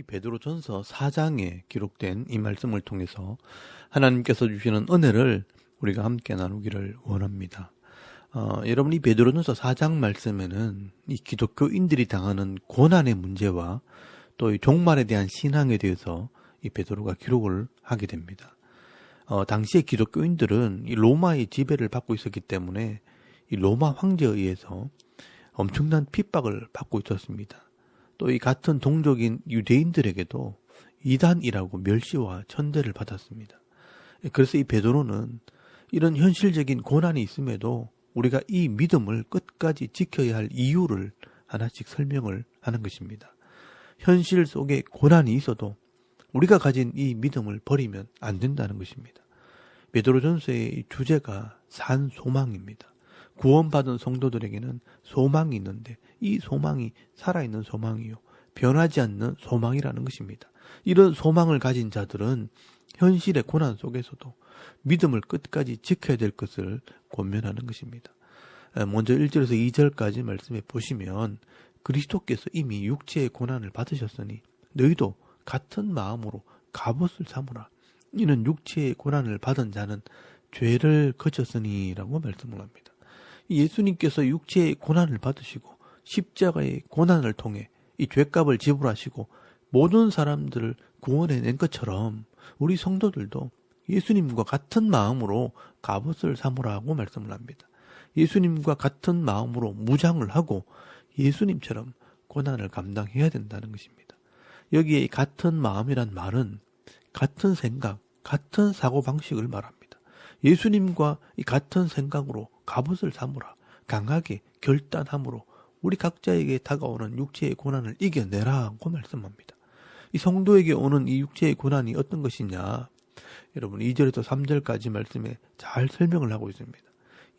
베드로전서 4장에 기록된 이 말씀을 통해서 하나님께서 주시는 은혜를 우리가 함께 나누기를 원합니다. 여러분이 베드로전서 4장 말씀에는 이 기독교인들이 당하는 고난의 문제와 또 이 종말에 대한 신앙에 대해서 이 베드로가 기록을 하게 됩니다. 당시의 기독교인들은 이 로마의 지배를 받고 있었기 때문에 이 로마 황제에 의해서 엄청난 핍박을 받고 있었습니다. 또 이 같은 동족인 유대인들에게도 이단이라고 멸시와 천대를 받았습니다. 그래서 이 베드로는 이런 현실적인 고난이 있음에도 우리가 이 믿음을 끝까지 지켜야 할 이유를 하나씩 설명을 하는 것입니다. 현실 속에 고난이 있어도 우리가 가진 이 믿음을 버리면 안 된다는 것입니다. 베드로전서의 주제가 산 소망입니다. 구원받은 성도들에게는 소망이 있는데 이 소망이 살아있는 소망이요, 변하지 않는 소망이라는 것입니다. 이런 소망을 가진 자들은 현실의 고난 속에서도 믿음을 끝까지 지켜야 될 것을 권면하는 것입니다. 먼저 1절에서 2절까지 말씀해 보시면 그리스도께서 이미 육체의 고난을 받으셨으니 너희도 같은 마음으로 갑옷을 삼으라. 이는 육체의 고난을 받은 자는 죄를 거쳤으니 라고 말씀을 합니다. 예수님께서 육체의 고난을 받으시고 십자가의 고난을 통해 이 죄값을 지불하시고 모든 사람들을 구원해낸 것처럼 우리 성도들도 예수님과 같은 마음으로 갑옷을 삼으라고 말씀을 합니다. 예수님과 같은 마음으로 무장을 하고 예수님처럼 고난을 감당해야 된다는 것입니다. 여기에 같은 마음이란 말은 같은 생각, 같은 사고방식을 말합니다. 예수님과 이 같은 생각으로 갑옷을 삼으라. 강하게 결단함으로 우리 각자에게 다가오는 육체의 고난을 이겨내라고 말씀합니다. 이 성도에게 오는 이 육체의 고난이 어떤 것이냐? 여러분 2절에서 3절까지 말씀에 잘 설명을 하고 있습니다.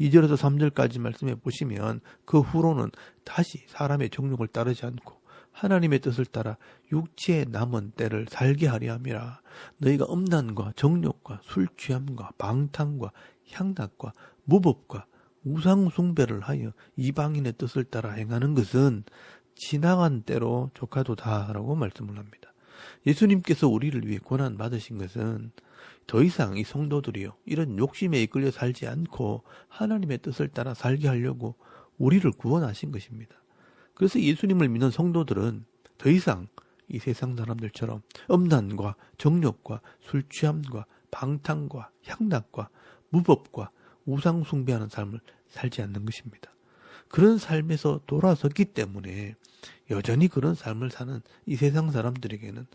2절에서 3절까지 말씀해 보시면 그 후로는 다시 사람의 정욕을 따르지 않고 하나님의 뜻을 따라 육체에 남은 때를 살게 하려 함이라. 너희가 음란과 정욕과 술취함과 방탕과 향락과 무법과 우상 숭배를 하여 이방인의 뜻을 따라 행하는 것은 지나간 때로 조카도다라고 말씀을 합니다. 예수님께서 우리를 위해 고난 받으신 것은 더 이상 이 성도들이요 이런 욕심에 이끌려 살지 않고 하나님의 뜻을 따라 살게 하려고 우리를 구원하신 것입니다. 그래서 예수님을 믿는 성도들은 더 이상 이 세상 사람들처럼 음란과 정욕과 술취함과 방탕과 향락과 무법과 우상 숭배하는 삶을 살지 않는 것입니다. 그런 삶에서 돌아섰기 때문에 여전히 그런 삶을 사는 이 세상 사람들에게는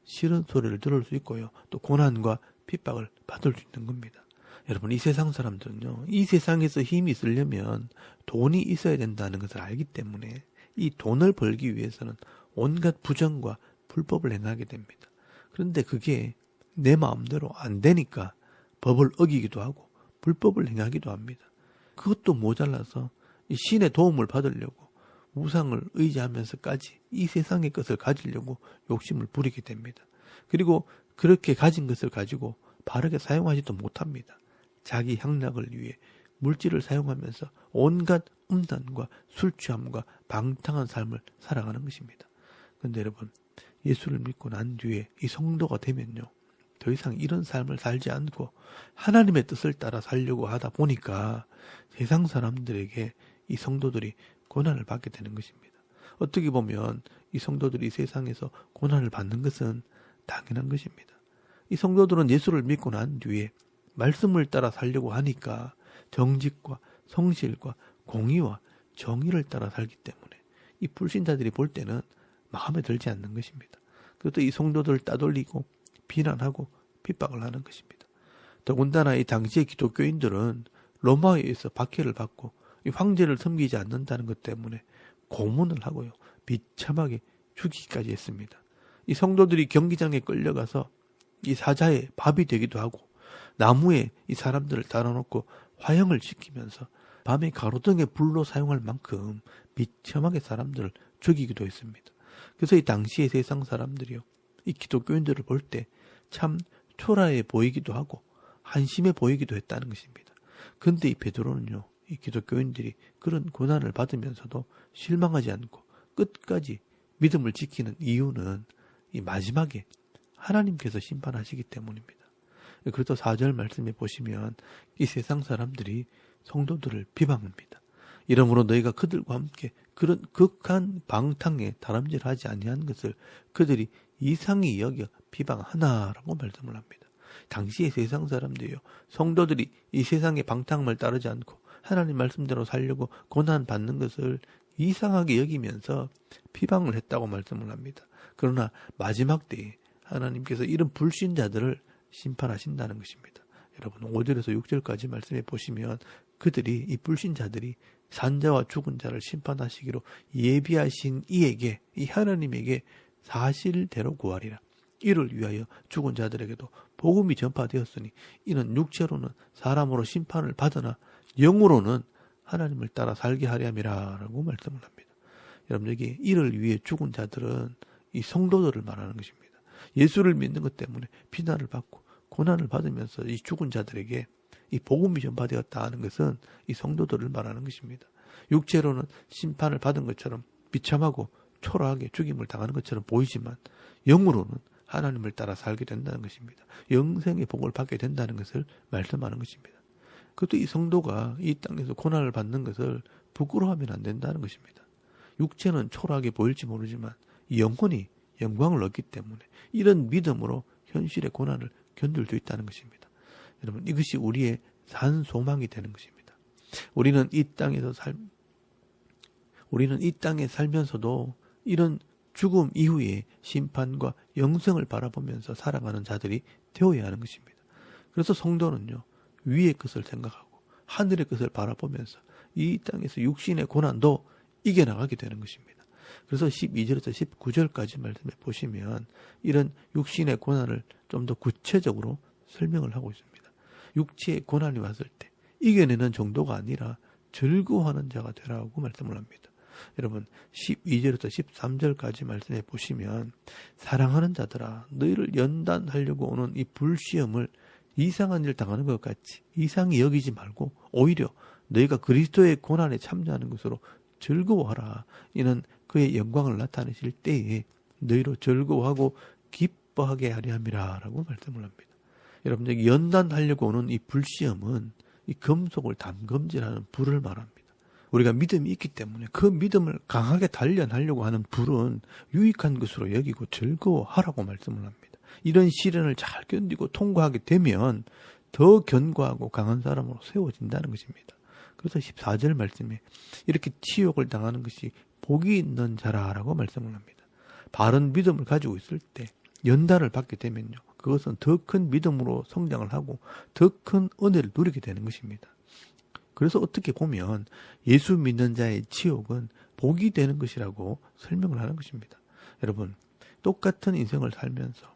싫은 소리를 들을 수 있고요. 또 고난과 핍박을 받을 수 있는 겁니다. 여러분 이 세상 사람들은요. 이 세상에서 힘이 있으려면 돈이 있어야 된다는 것을 알기 때문에 이 돈을 벌기 위해서는 온갖 부정과 불법을 행하게 됩니다. 그런데 그게 내 마음대로 안 되니까 법을 어기기도 하고 불법을 행하기도 합니다. 그것도 모자라서 이 신의 도움을 받으려고 우상을 의지하면서까지 이 세상의 것을 가지려고 욕심을 부리게 됩니다. 그리고 그렇게 가진 것을 가지고 바르게 사용하지도 못합니다. 자기 향락을 위해 물질을 사용하면서 온갖 음란과 술취함과 방탕한 삶을 살아가는 것입니다. 그런데 여러분 예수를 믿고 난 뒤에 이 성도가 되면요. 더 이상 이런 삶을 살지 않고 하나님의 뜻을 따라 살려고 하다 보니까 세상 사람들에게 이 성도들이 고난을 받게 되는 것입니다. 어떻게 보면 이 성도들이 세상에서 고난을 받는 것은 당연한 것입니다. 이 성도들은 예수를 믿고 난 뒤에 말씀을 따라 살려고 하니까 정직과 성실과 공의와 정의를 따라 살기 때문에 이 불신자들이 볼 때는 마음에 들지 않는 것입니다. 그것도 이 성도들을 따돌리고 비난하고 핍박을 하는 것입니다. 더군다나 이 당시의 기독교인들은 로마에 의해서 박해를 받고 이 황제를 섬기지 않는다는 것 때문에 고문을 하고요. 비참하게 죽이기까지 했습니다. 이 성도들이 경기장에 끌려가서 이 사자의 밥이 되기도 하고 나무에 이 사람들을 달아놓고 화형을 시키면서 밤에 가로등에 불로 사용할 만큼 비참하게 사람들을 죽이기도 했습니다. 그래서 이 당시의 세상 사람들이요. 이 기독교인들을 볼 때 참 초라해 보이기도 하고 한심해 보이기도 했다는 것입니다. 그런데 이 베드로는요. 이 기독교인들이 그런 고난을 받으면서도 실망하지 않고 끝까지 믿음을 지키는 이유는 이 마지막에 하나님께서 심판하시기 때문입니다. 그래서 4절 말씀에 보시면 이 세상 사람들이 성도들을 비방합니다. 이러므로 너희가 그들과 함께 그런 극한 방탕에 다람질하지 아니한 것을 그들이 이상히 여겨 비방하나라고 말씀을 합니다. 당시의 세상 사람들이요, 성도들이 이 세상의 방탕을 따르지 않고 하나님 말씀대로 살려고 고난받는 것을 이상하게 여기면서 비방을 했다고 말씀을 합니다. 그러나 마지막 때에 하나님께서 이런 불신자들을 심판하신다는 것입니다. 여러분 5절에서 6절까지 말씀해 보시면 그들이, 이 불신자들이 산자와 죽은 자를 심판하시기로 예비하신 이에게, 이 하나님에게 사실대로 구하리라. 이를 위하여 죽은 자들에게도 복음이 전파되었으니 이는 육체로는 사람으로 심판을 받으나 영으로는 하나님을 따라 살게 하려 함이라 라고 말씀을 합니다. 여러분 여기 이를 위해 죽은 자들은 이 성도들을 말하는 것입니다. 예수를 믿는 것 때문에 비난을 받고 고난을 받으면서 이 죽은 자들에게 이 복음이 전파되었다 하는 것은 이 성도들을 말하는 것입니다. 육체로는 심판을 받은 것처럼 비참하고 초라하게 죽임을 당하는 것처럼 보이지만 영으로는 하나님을 따라 살게 된다는 것입니다. 영생의 복을 받게 된다는 것을 말씀하는 것입니다. 그것도 이 성도가 이 땅에서 고난을 받는 것을 부끄러워하면 안 된다는 것입니다. 육체는 초라하게 보일지 모르지만 영혼이 영광을 얻기 때문에 이런 믿음으로 현실의 고난을 견딜 수 있다는 것입니다. 여러분 이것이 우리의 산 소망이 되는 것입니다. 우리는 이 땅에 살면서도 이런 죽음 이후의 심판과 영생을 바라보면서 살아가는 자들이 되어야 하는 것입니다. 그래서 성도는요, 위의 것을 생각하고 하늘의 것을 바라보면서 이 땅에서 육신의 고난도 이겨나가게 되는 것입니다. 그래서 12절에서 19절까지 말씀해 보시면 이런 육신의 고난을 좀 더 구체적으로 설명을 하고 있습니다. 육체의 고난이 왔을 때 이겨내는 정도가 아니라 즐거워하는 자가 되라고 말씀을 합니다. 여러분 12절에서 13절까지 말씀해 보시면 사랑하는 자들아 너희를 연단하려고 오는 이 불시험을 이상한 일 당하는 것 같이 이상히 여기지 말고 오히려 너희가 그리스도의 고난에 참여하는 것으로 즐거워하라. 이는 그의 영광을 나타내실 때에 너희로 즐거워하고 기뻐하게 하려 함이라 라고 말씀을 합니다. 여러분 여기 연단하려고 오는 이 불시험은 이 금속을 담금질하는 불을 말합니다. 우리가 믿음이 있기 때문에 그 믿음을 강하게 단련하려고 하는 불은 유익한 것으로 여기고 즐거워하라고 말씀을 합니다. 이런 시련을 잘 견디고 통과하게 되면 더 견고하고 강한 사람으로 세워진다는 것입니다. 그래서 14절 말씀에 이렇게 치욕을 당하는 것이 복이 있는 자라라고 말씀을 합니다. 바른 믿음을 가지고 있을 때 연단을 받게 되면요, 그것은 더 큰 믿음으로 성장을 하고 더 큰 은혜를 누리게 되는 것입니다. 그래서 어떻게 보면 예수 믿는 자의 치욕은 복이 되는 것이라고 설명을 하는 것입니다. 여러분 똑같은 인생을 살면서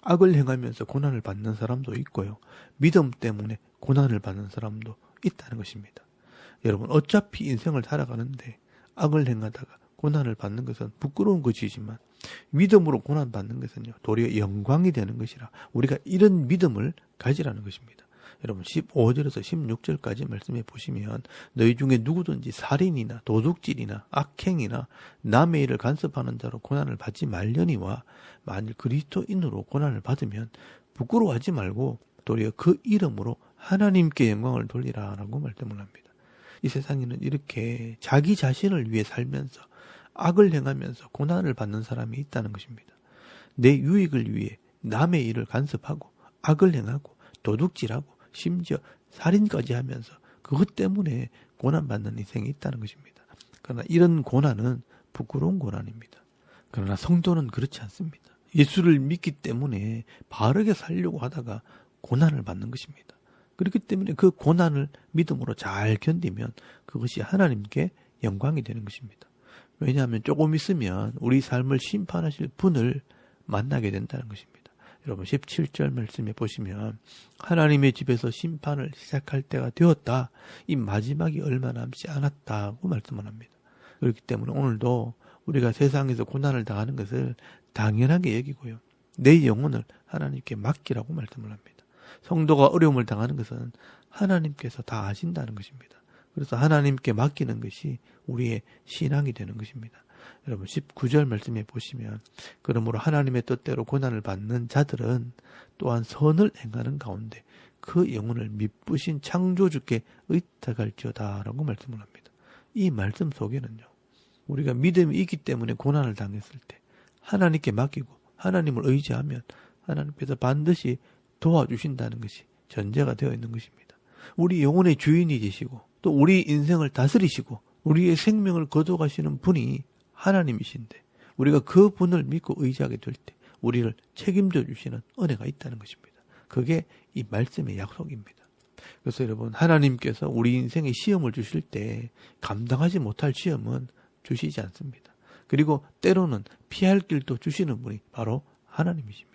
악을 행하면서 고난을 받는 사람도 있고요, 믿음 때문에 고난을 받는 사람도 있다는 것입니다. 여러분 어차피 인생을 살아가는데 악을 행하다가 고난을 받는 것은 부끄러운 것이지만 믿음으로 고난받는 것은요 도리어 영광이 되는 것이라 우리가 이런 믿음을 가지라는 것입니다. 여러분 15절에서 16절까지 말씀해 보시면 너희 중에 누구든지 살인이나 도둑질이나 악행이나 남의 일을 간섭하는 자로 고난을 받지 말려니와 만일 그리스도인으로 고난을 받으면 부끄러워하지 말고 도리어 그 이름으로 하나님께 영광을 돌리라라고 말씀을 합니다. 이 세상에는 이렇게 자기 자신을 위해 살면서 악을 행하면서 고난을 받는 사람이 있다는 것입니다. 내 유익을 위해 남의 일을 간섭하고 악을 행하고 도둑질하고 심지어 살인까지 하면서 그것 때문에 고난받는 인생이 있다는 것입니다. 그러나 이런 고난은 부끄러운 고난입니다. 그러나 성도는 그렇지 않습니다. 예수를 믿기 때문에 바르게 살려고 하다가 고난을 받는 것입니다. 그렇기 때문에 그 고난을 믿음으로 잘 견디면 그것이 하나님께 영광이 되는 것입니다. 왜냐하면 조금 있으면 우리 삶을 심판하실 분을 만나게 된다는 것입니다. 여러분 17절 말씀에 보시면 하나님의 집에서 심판을 시작할 때가 되었다. 이 마지막이 얼마 남지 않았다고 말씀을 합니다. 그렇기 때문에 오늘도 우리가 세상에서 고난을 당하는 것을 당연하게 여기고요, 내 영혼을 하나님께 맡기라고 말씀을 합니다. 성도가 어려움을 당하는 것은 하나님께서 다 아신다는 것입니다. 그래서 하나님께 맡기는 것이 우리의 신앙이 되는 것입니다. 여러분 19절 말씀에 보시면 그러므로 하나님의 뜻대로 고난을 받는 자들은 또한 선을 행하는 가운데 그 영혼을 미쁘신 창조주께 의탁할지어다 라고 말씀을 합니다. 이 말씀 속에는요, 우리가 믿음이 있기 때문에 고난을 당했을 때 하나님께 맡기고 하나님을 의지하면 하나님께서 반드시 도와주신다는 것이 전제가 되어 있는 것입니다. 우리 영혼의 주인이 되시고 또 우리 인생을 다스리시고 우리의 생명을 거둬가시는 분이 하나님이신데 우리가 그 분을 믿고 의지하게 될 때 우리를 책임져 주시는 은혜가 있다는 것입니다. 그게 이 말씀의 약속입니다. 그래서 여러분, 하나님께서 우리 인생에 시험을 주실 때 감당하지 못할 시험은 주시지 않습니다. 그리고 때로는 피할 길도 주시는 분이 바로 하나님이십니다.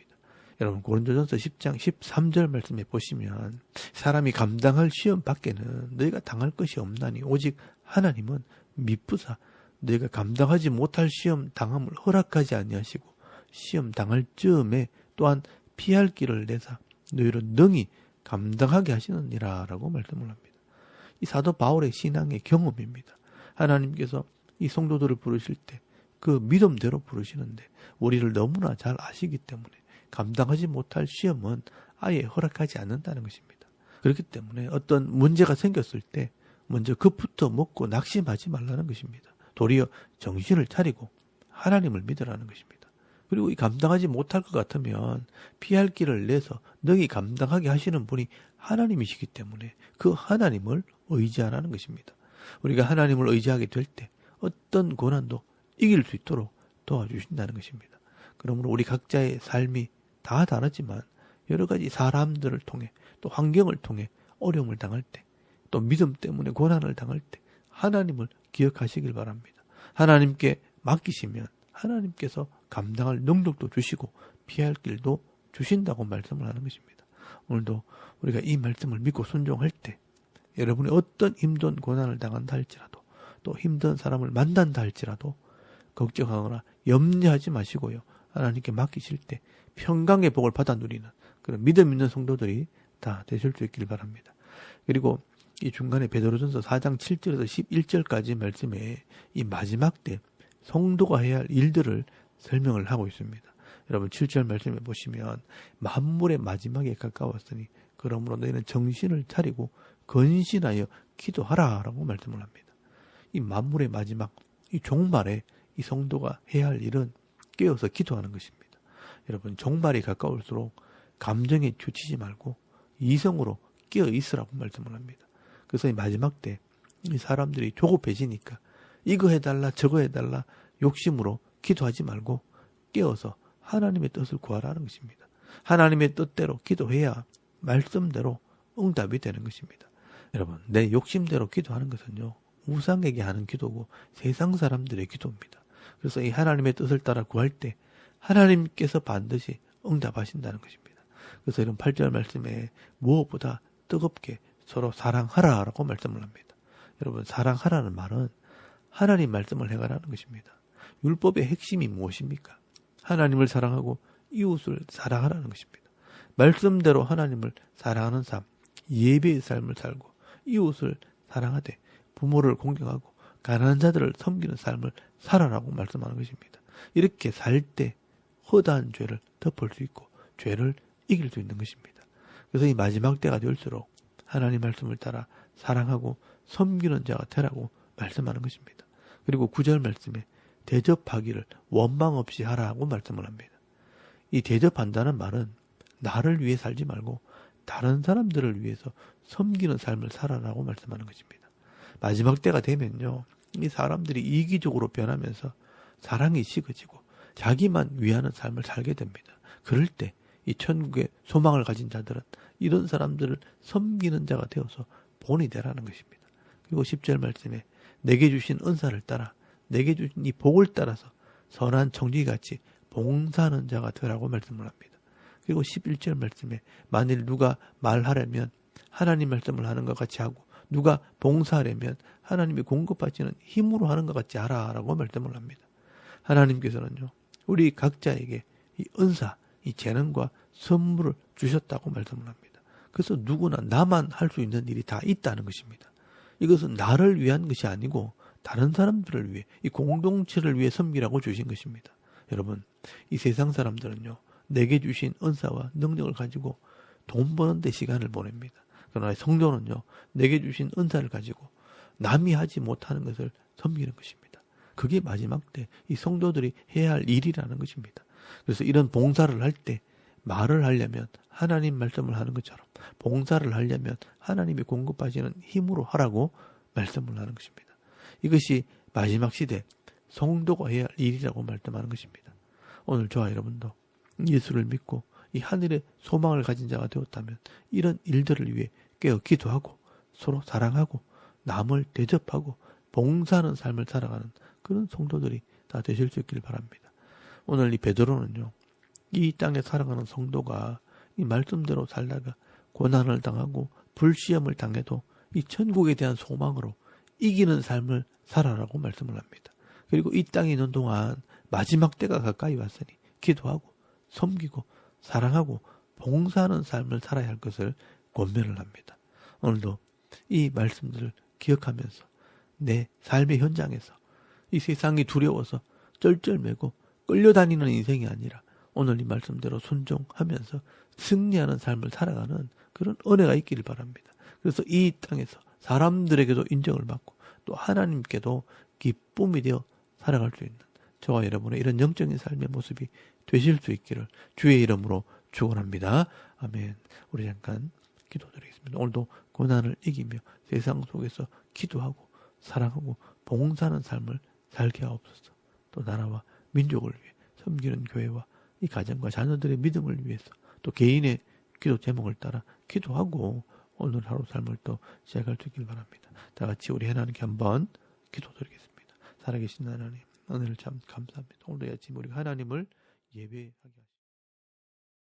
여러분, 고린도전서 10장 13절 말씀에 보시면 사람이 감당할 시험 밖에는 너희가 당할 것이 없나니 오직 하나님은 미쁘사 너희가 감당하지 못할 시험 당함을 허락하지 아니하시고 시험 당할 즈음에 또한 피할 길을 내사 너희를 능히 감당하게 하시느니라 라고 말씀을 합니다. 이 사도 바울의 신앙의 경험입니다. 하나님께서 이 성도들을 부르실 때 그 믿음대로 부르시는데 우리를 너무나 잘 아시기 때문에 감당하지 못할 시험은 아예 허락하지 않는다는 것입니다. 그렇기 때문에 어떤 문제가 생겼을 때 먼저 급부터 먹고 낙심하지 말라는 것입니다. 도리어 정신을 차리고 하나님을 믿으라는 것입니다. 그리고 이 감당하지 못할 것 같으면 피할 길을 내서 능히 감당하게 하시는 분이 하나님이시기 때문에 그 하나님을 의지하라는 것입니다. 우리가 하나님을 의지하게 될 때 어떤 고난도 이길 수 있도록 도와주신다는 것입니다. 그러므로 우리 각자의 삶이 다 다르지만 여러 가지 사람들을 통해 또 환경을 통해 어려움을 당할 때 또 믿음 때문에 고난을 당할 때 하나님을 기억하시길 바랍니다. 하나님께 맡기시면 하나님께서 감당할 능력도 주시고 피할 길도 주신다고 말씀을 하는 것입니다. 오늘도 우리가 이 말씀을 믿고 순종할 때 여러분이 어떤 힘든 고난을 당한다 할지라도 또 힘든 사람을 만난다 할지라도 걱정하거나 염려하지 마시고요. 하나님께 맡기실 때 평강의 복을 받아 누리는 그런 믿음 있는 성도들이 다 되실 수 있길 바랍니다. 그리고 이 중간에 베드로전서 4장 7절에서 11절까지 말씀에 이 마지막 때 성도가 해야 할 일들을 설명을 하고 있습니다. 여러분 7절 말씀에 보시면 만물의 마지막에 가까웠으니 그러므로 너희는 정신을 차리고 건신하여 기도하라 라고 말씀을 합니다. 이 만물의 마지막, 이 종말에 이 성도가 해야 할 일은 깨어서 기도하는 것입니다. 여러분 종말이 가까울수록 감정에 주치지 말고 이성으로 깨어 있으라고 말씀을 합니다. 그래서 이 마지막 때 이 사람들이 조급해지니까 이거 해달라 저거 해달라 욕심으로 기도하지 말고 깨어서 하나님의 뜻을 구하라는 것입니다. 하나님의 뜻대로 기도해야 말씀대로 응답이 되는 것입니다. 여러분 내 욕심대로 기도하는 것은요 우상에게 하는 기도고 세상 사람들의 기도입니다. 그래서 이 하나님의 뜻을 따라 구할 때 하나님께서 반드시 응답하신다는 것입니다. 그래서 이런 8절 말씀에 무엇보다 뜨겁게 서로 사랑하라라고 말씀을 합니다. 여러분 사랑하라는 말은 하나님 말씀을 행하라는 것입니다. 율법의 핵심이 무엇입니까? 하나님을 사랑하고 이웃을 사랑하라는 것입니다. 말씀대로 하나님을 사랑하는 삶, 예배의 삶을 살고 이웃을 사랑하되 부모를 공경하고 가난한 자들을 섬기는 삶을 살아라고 말씀하는 것입니다. 이렇게 살 때 허다한 죄를 덮을 수 있고 죄를 이길 수 있는 것입니다. 그래서 이 마지막 때가 될수록 하나님 말씀을 따라 사랑하고 섬기는 자가 되라고 말씀하는 것입니다. 그리고 9절 말씀에 대접하기를 원망 없이 하라고 말씀을 합니다. 이 대접한다는 말은 나를 위해 살지 말고 다른 사람들을 위해서 섬기는 삶을 살아라고 말씀하는 것입니다. 마지막 때가 되면요, 이 사람들이 이기적으로 변하면서 사랑이 식어지고 자기만 위하는 삶을 살게 됩니다. 그럴 때 이 천국의 소망을 가진 자들은 이런 사람들을 섬기는 자가 되어서 본이 되라는 것입니다. 그리고 10절 말씀에 내게 주신 은사를 따라 내게 주신 이 복을 따라서 선한 청지기같이 봉사하는 자가 되라고 말씀을 합니다. 그리고 11절 말씀에 만일 누가 말하려면 하나님 말씀을 하는 것 같이 하고 누가 봉사하려면 하나님이 공급하시는 힘으로 하는 것 같이 하라라고 말씀을 합니다. 하나님께서는요 우리 각자에게 이 은사, 이 재능과 선물을 주셨다고 말씀을 합니다. 그래서 누구나 나만 할 수 있는 일이 다 있다는 것입니다. 이것은 나를 위한 것이 아니고 다른 사람들을 위해, 이 공동체를 위해 섬기라고 주신 것입니다. 여러분, 이 세상 사람들은요, 내게 주신 은사와 능력을 가지고 돈 버는 데 시간을 보냅니다. 그러나 성도는요, 내게 주신 은사를 가지고 남이 하지 못하는 것을 섬기는 것입니다. 그게 마지막 때 이 성도들이 해야 할 일이라는 것입니다. 그래서 이런 봉사를 할 때 말을 하려면 하나님 말씀을 하는 것처럼, 봉사를 하려면 하나님이 공급하시는 힘으로 하라고 말씀을 하는 것입니다. 이것이 마지막 시대 성도가 해야 할 일이라고 말씀하는 것입니다. 오늘 저와 여러분도 예수를 믿고 이 하늘의 소망을 가진 자가 되었다면 이런 일들을 위해 깨어 기도하고 서로 사랑하고 남을 대접하고 봉사하는 삶을 살아가는 그런 성도들이 다 되실 수 있기를 바랍니다. 오늘 이 베드로는요, 이 땅에 살아가는 성도가 이 말씀대로 살다가 고난을 당하고 불시험을 당해도 이 천국에 대한 소망으로 이기는 삶을 살아라고 말씀을 합니다. 그리고 이 땅에 있는 동안 마지막 때가 가까이 왔으니 기도하고 섬기고 사랑하고 봉사하는 삶을 살아야 할 것을 권면을 합니다. 오늘도 이 말씀들을 기억하면서 내 삶의 현장에서 이 세상이 두려워서 쩔쩔매고 끌려다니는 인생이 아니라 오늘 이 말씀대로 순종하면서 승리하는 삶을 살아가는 그런 은혜가 있기를 바랍니다. 그래서 이 땅에서 사람들에게도 인정을 받고 또 하나님께도 기쁨이 되어 살아갈 수 있는 저와 여러분의 이런 영적인 삶의 모습이 되실 수 있기를 주의 이름으로 축원합니다. 아멘. 우리 잠깐 기도드리겠습니다. 오늘도 고난을 이기며 세상 속에서 기도하고 사랑하고 봉사하는 삶을 살게 하옵소서. 또 나라와 민족을 위해 섬기는 교회와 이 가정과 자녀들의 믿음을 위해서 또 개인의 기도 제목을 따라 기도하고 오늘 하루 삶을 또 시작할 수 있길 바랍니다. 다 같이 우리 하나님께 한번 기도드리겠습니다. 살아계신 하나님, 은혜를 참 감사합니다. 오늘 아침 우리가 하나님을 예배하게 하십시오.